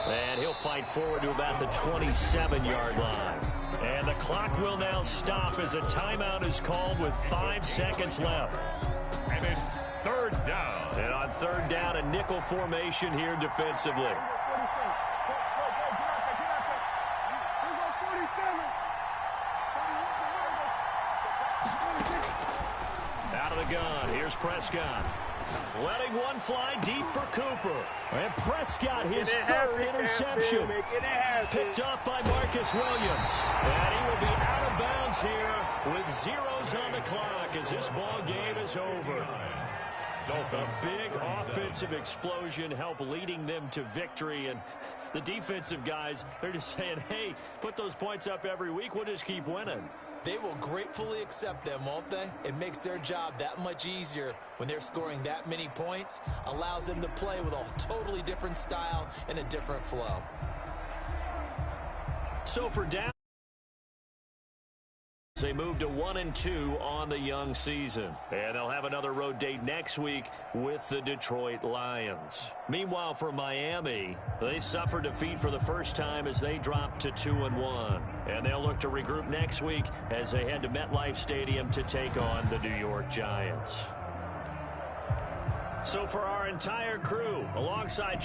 And he'll fight forward to about the 27-yard line. And the clock will now stop as a timeout is called with 5 seconds left. And it's 3rd down. And on 3rd down, a nickel formation here defensively. Out of the gun, here's Prescott. Letting one fly deep for Cooper. And Prescott, his 3rd interception. Picked off by Marcus Williams. And he will be out of bounds here with zeros on the clock as this ball game is over. A big offensive explosion helped leading them to victory. And the defensive guys, they're just saying, hey, put those points up every week. We'll just keep winning. They will gratefully accept them, won't they? It makes their job that much easier when they're scoring that many points. Allows them to play with a totally different style and a different flow. So for down, they move to 1-2 on the young season. And they'll have another road date next week with the Detroit Lions. Meanwhile, for Miami, they suffered defeat for the first time as they dropped to 2-1. And they'll look to regroup next week as they head to MetLife Stadium to take on the New York Giants. So for our entire crew, alongside